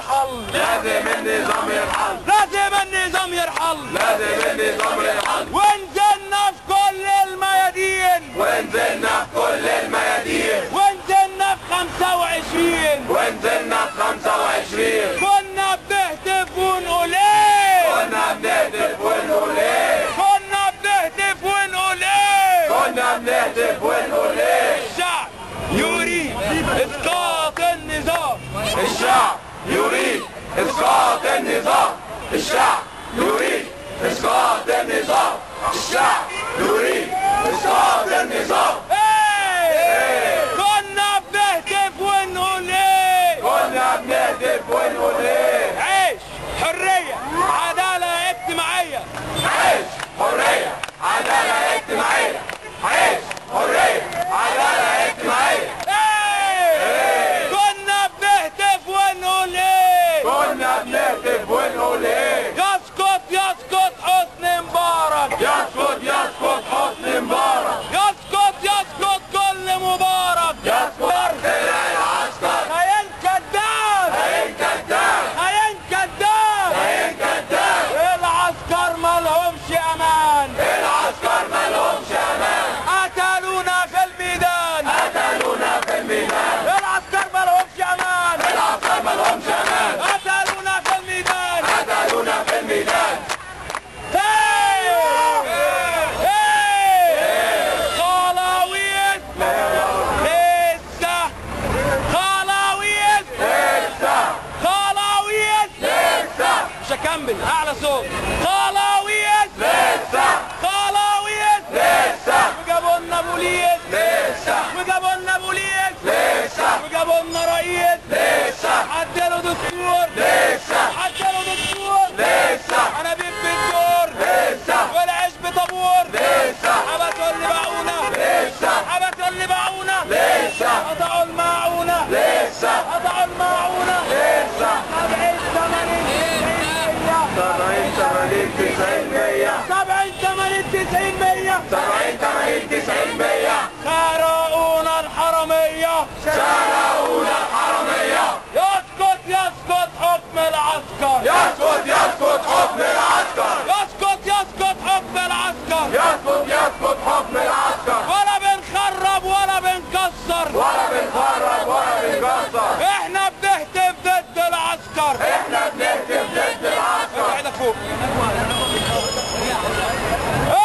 يرحل، لازم النظام يرحل، لازم النظام يرحل، لازم النظام يرحل. ونزلنا في كل الميادين، ونزلنا في كل الميادين، ونزلنا في 25، ونزلنا في 25. كنا بنهتف ونقول ايه؟ كنا بنهتف ونقول ايه؟ كنا بنهتف ونقول ايه؟ كنا بنهتف ونقول ايه؟ الشعب يريد اسقاط النظام، الشعب يريد اسقاط النظام، الشعب يريد اسقاط النظام، الشعب يريد اسقاط النظام. ايه؟ كنا بنهتف ونقول ايه؟ كنا بنهتف ونقول ايه؟ عيش، حرية، عدالة اجتماعية، عيش، حرية، عدالة اجتماعية، عيش، حرية، عدالة اجتماعية. ايه؟ كنا بنهتف ونقول ايه؟ كنا بنهتف ونقول ايه؟ يسقط يسقط حسني مبارك، يسقط يسقط حسني مبارك، يسقط يسقط كل مبارك، يسقط طلع العسكر، خاين كذاب، خاين كذاب، خاين كذاب، خاين كذاب. العسكر مالهمش امان، العسكر مالهمش امان، قتلونا في الميدان، قتلونا في الميدان. العسكر مالهمش امان، العسكر مالهمش امان، قتلونا في الميدان. قتلونا في الميدان. خلاويط لسه، خلاويط لسه، خلاويط، لسه، مش هكمل، اعلى صوت، خلاويط لسه، خلاويط، لسه، وجابوا لنا بوليس، لسه، وجابوا لنا بوليس، لسه، وجابوا لنا رئيس، لسه، عدلوا دستور، لسه، عدلوا دستور، لسه، انابيب بالدور، لسه، والعيش بطابور، لسه، حبسوا اللي باعونا، لسه، حبسوا اللي باعونا، لسه، قطعوا الماعونة، لسه، قطعوا الماعونة، لسه. 70 80 70 80 90 100، 70 80 90 100 70 80 90 100. خرقونا الحرامية، سرقونا الحرامية. يسقط يسقط حكم العسكر، يسقط يسقط حكم العسكر، يسقط يسقط حكم العسكر، يسقط يسقط حكم العسكر. ولا بنخرب ولا بنكسر، ولا بنخرب ولا بنكسر، احنا بنهتف ضد العسكر، احنا بنهتف ضد العسكر. ايدك فوق.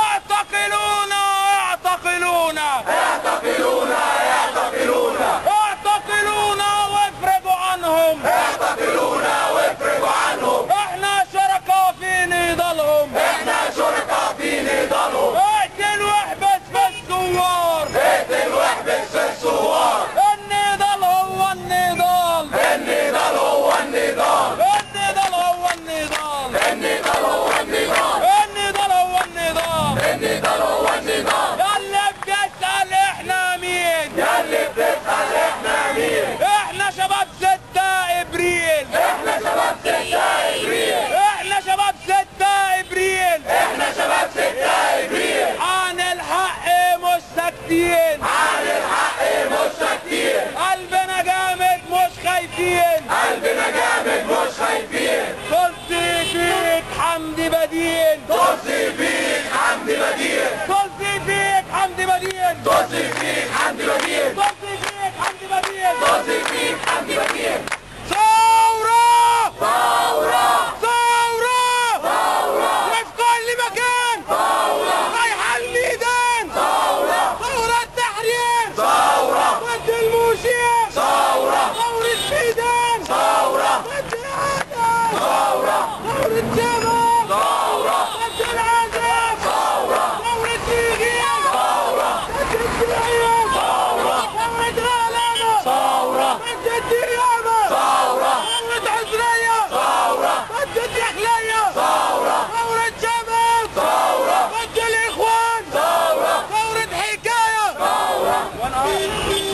اعتقلونا اعتقلونا اعتقلونا اعتقلونا، اعتقلونا وافرجوا عنهم، اعتقلونا وافرجوا عنهم. احنا شركاء في نضالهم، احنا شركاء في نضالهم. اقتل واحبس في الثوار، اقتل واحبس في الثوار. النضال هو النضال، النضال هو النضال، النضال هو النضال، النضال هو النضال، النضال هو النضال. النضال هو النضال. ياللي بتسأل احنا مين؟ ياللي بتسأل احنا مين؟ احنا شباب 6 ابريل، احنا شباب 6 ابريل، احنا شباب 6 ابريل، احنا شباب 6 ابريل. عن الحق مش ساكتين، عن الحق مش ساكتين، قلبنا جامد مش خايفين، قلبنا جامد مش خايفين. طزي فيك حمدي بدين، طزي فيك حمدي بدين، طزي فيك حمدي بدين، طزي فيك حمدي بدين، طزي فيك حمدي بدين. طزي فيك حمدي بدين. ثورة ثورة، ثورة ثورة، وفي كل مكان، ثورة، رايحة الميدان، ثورة، ثورة تحرير، ثورة، ضد الموشية، ثورة، ثورة ميدان، ثورة، ضد العذاب، ثورة، ثورة جبل، ثورة، ضد العذاب، ثورة، ثورة سيجيان، ثورة، ضد الدعيان، ثورة، ثورة غلامة، ثورة، ضد الديابة، ثورة، ثورة عزرية، ثورة، ضد الدخلية، ثورة، ثورة جبل، ثورة، ضد الإخوان، ثورة، ثورة حكاية، ثورة.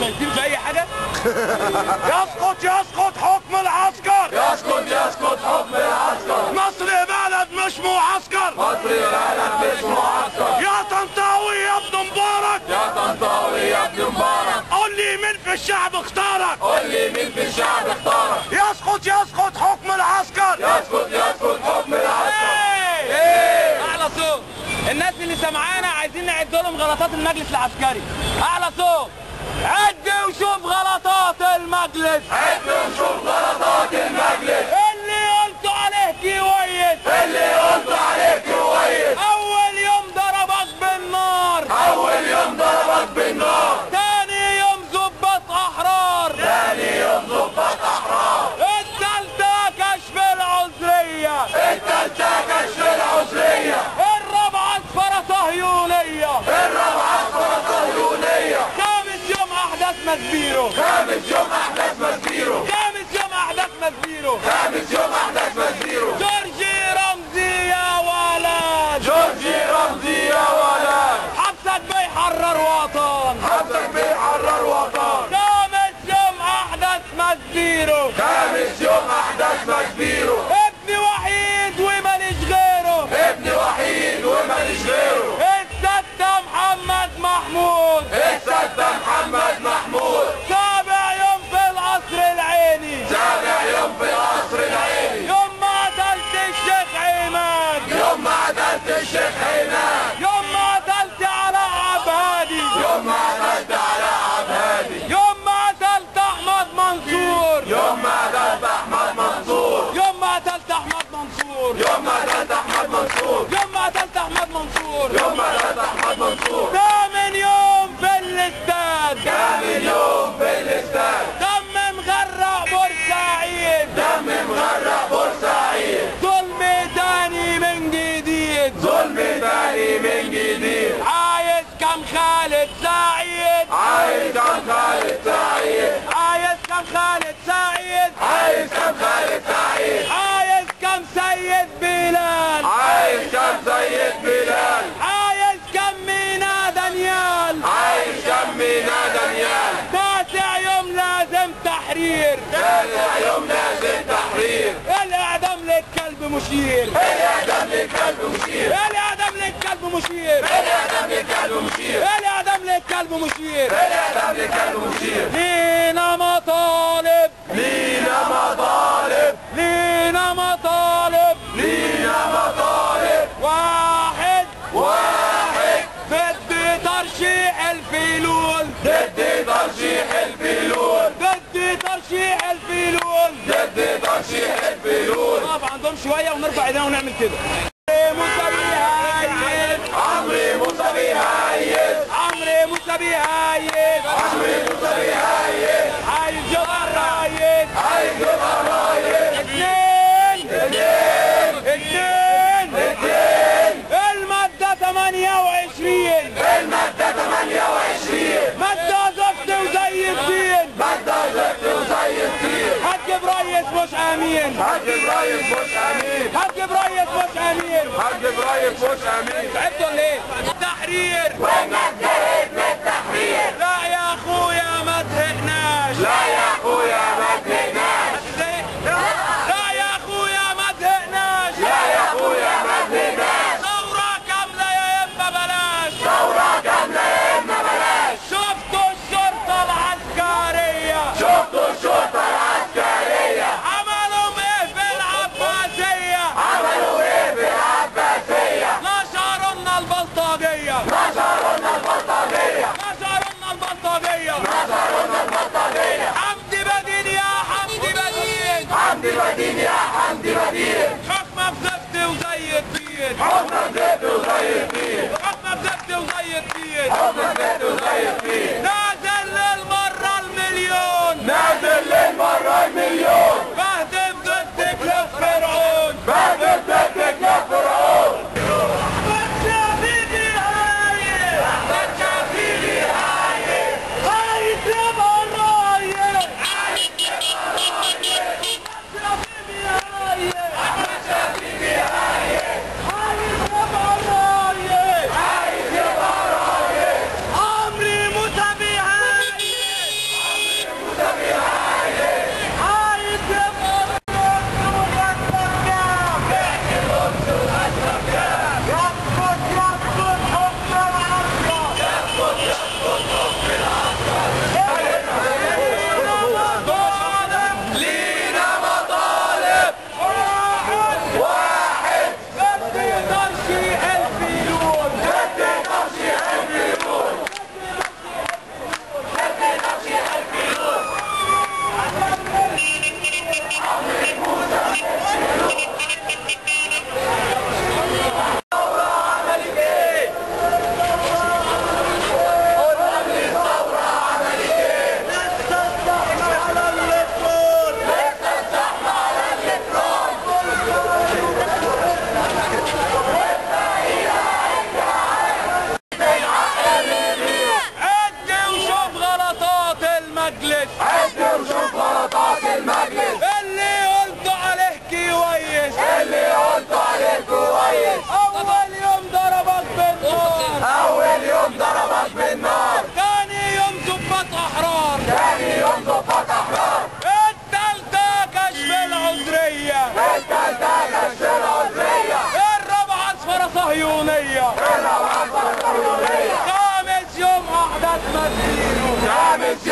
شايفين في أي حاجة؟ يسقط يسقط حكم العسكر، يسقط يسقط حكم العسكر. مصر بلد مش معسكر، مصر بلد مش معسكر. يا طنطاوي يا ابن مبارك، يا طنطاوي يا ابن مبارك، قول لي مين في الشعب اختارك، قول لي مين في الشعب اختارك. يسقط يسقط حكم غلطات المجلس العسكري. اعلى صوت. عد وشوف غلطات المجلس. عد وشوف غلطات المجلس. اللي قلتوا عليه كويس. اللي قلتوا عليه كويس. اول يوم ضربك بالنار. اول يوم ضربك بالنار. تاني يوم ظباط احرار. تاني يوم ضباط احرار. التالتة كشف العذرية. التالتة كشف العذرية. الرابعة اصفرة صهيونية. الرابعة اصفرة صهيونية. خامس يوم احداث مسبيرو. خامس يوم احداث مسبيرو. خامس يوم احداث مسبيرو. خامس يوم احداث مسبيرو. جورجي رمزي يا ولد. جورجي رمزي يا ولد. حبسك بيحرر وطن. حبسك بيحرر وطن. خامس يوم احداث مسبيرو. خامس يوم احداث مسبيرو. ابني وحيد وماليش غيره. ابني وحيد وماليش غيره. السادة محمد محمود. السادة محمد محمود. سابع يوم في القصر العيني. سابع يوم في القصر العيني. يوم ما قتلت الشيخ عماد. يوم ما قتلت الشيخ عماد. يوم ما قتلت علاء عبادي. يوم ما قتلت علاء عبادي. يوم ما قتلت احمد منصور. يوم ما قتلت احمد منصور. يوم ما قتلت احمد منصور. يوم ما قتلت احمد منصور. يوم ما قتلت احمد منصور. يوم ما قتلت احمد منصور. ثامن يوم في الاستاد. ثامن يوم في الاستاد. دم مغرق بورسعيد. دم مغرق بورسعيد. ظلم تاني من جديد. ظلم تاني من جديد. عايز كم خالد سعيد. عايز كم خالد سعيد. عايز كم خالد سعيد. عايز كم خالد سعيد. عايز كم سيد بلال. عايز كم سيد بلال. عايز كم مينا دانيال. عايز كم مينا دانيال. تاسع يوم لازم تحرير. تاسع يوم لازم تحرير. الاعدام للكلب مشير. الاعدام للكلب مشير. الاعدام للكلب مشير. الاعدام للكلب مشير. الاعدام للكلب مشير. الاعدام للكلب مشير. لينا مطالب. لينا مطالب. لينا مطالب. لينا مطالب. واحد. واحد. ضد ترشيح الفلول. ضد ترشيح الفلول. ضد ترشيح الفلول. ضد ترشيح الفلول. نقف عندهم شويه ونرفع ايدينا ونعمل كده. موسى بيهايد. عمرو موسى بيهايد. عمرو موسى بيهايد. عمرو موسى بيهايد. عايز يبقى رايد. عايز يبقى رايد. اثنين. المادة 28. المادة 28. مادة زفت وزي الدين. مادة زفت وزي الدين. هتجيب ريس مش امين. هتجيب ريس مش امين. هتجيب ريس مش امين. هتجيب ريس مش امين. تعبتوا ولا ايه؟ تحرير. والناس زهقت من التحرير. لا يا اخويا ما تهقناش. لا يا اخويا ما تهناش. لا يا اخويا ما تهقناش. لا يا اخويا ما تهناش. ثورة كاملة يا اما بلاش. ثورة كاملة يا اما بلاش. شفتوا الشرطة العسكرية. شفتوا الشرطة العسكرية. عملوا ايه في العباسية. عملوا ايه في العباسية. نشروا لنا البلطجية. نشروا لنا البلطجية. نشروا لنا البلطجية. نشروا لنا البلطجية. حمدي بدين يا حمدي بدين. حمدي بدين يا حمدي بدين. حكمة بزفت وزي الدين. حكمة بزفت وزي الدين. حكمة بزفت وزي الدين. حكمة بزفت وزي الدين. نازل للمرة المليون. نازل للمرة المليون. بهدم ضد كلاب فرعون. بهدل ضد كلاب فرعون. عايز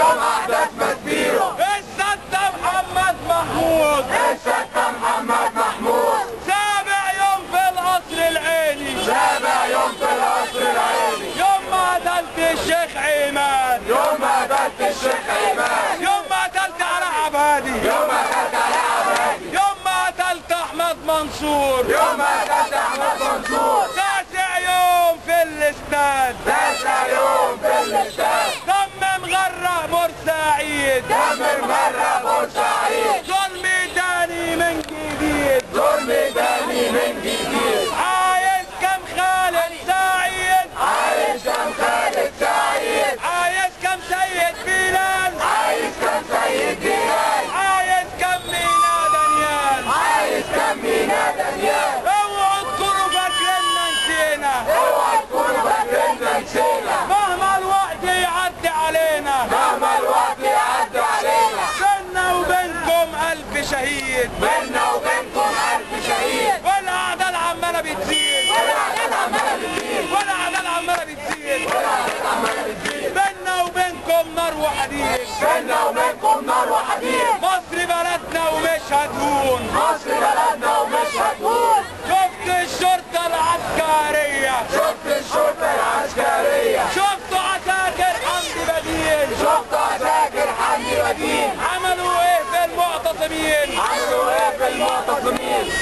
يوم أحداث مسبيرو. السادة محمد محمود. السادة محمد محمود. سابع يوم في القصر العيني. سابع يوم في القصر العيني. يوم ما قتلت الشيخ عماد. يوم ما قتلت الشيخ عماد. يوم ما قتلت علاء عبادي. يوم ما قتلت علاء عبادي. يوم ما قتلت احمد منصور. يوم ما قتلت احمد منصور. تاسع يوم في الاستاد. تاسع يوم في الاستاد. دم مغرق بورسعيد. دم مغرق بورسعيد. ظلم تاني من جديد. ظلم تاني من جديد. عايز كم خالد سعيد. عايز كم خالد سعيد. عايز كم سيد بلال. عايز كم سيد بلال. عايز كم مينا دانيال. عايز كم مينا دانيال. اوعوا تكونوا فاكريننا نسينا. اوعى تكونوا فاكريننا نسينا. مهما الوقت يعدي علينا. مهما الوقت يعدي علينا. بينا وبينكم ألف شهيد. بينا وبينكم ألف شهيد. والأعداء العمالة بتزيد. والأعداء العمالة بتزيد. والأعداء العمالة بتزيد. والأعداء العمالة بتزيد. بينا وبينكم نار وحديد. بينا وبينكم نار وحديد. مصر بلدنا ومش هتهون. مصر بلدنا ومش هتهون. شفت الشرطة العسكرية. شفت الشرطة العسكرية. شفت عساكر حمدي بديل. شفت عساكر حمدي بديل. عملوا ايه في المعتصمين. عملوا ايه في المعتصمين.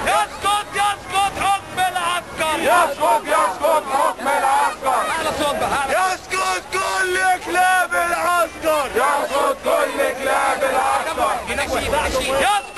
يسقط يسقط حكم العسكر. يسقط يسقط حكم العسكر. اعلى صوت بقى. يسقط كل كلاب العسكر. يسقط كل كلاب العسكر. يسقط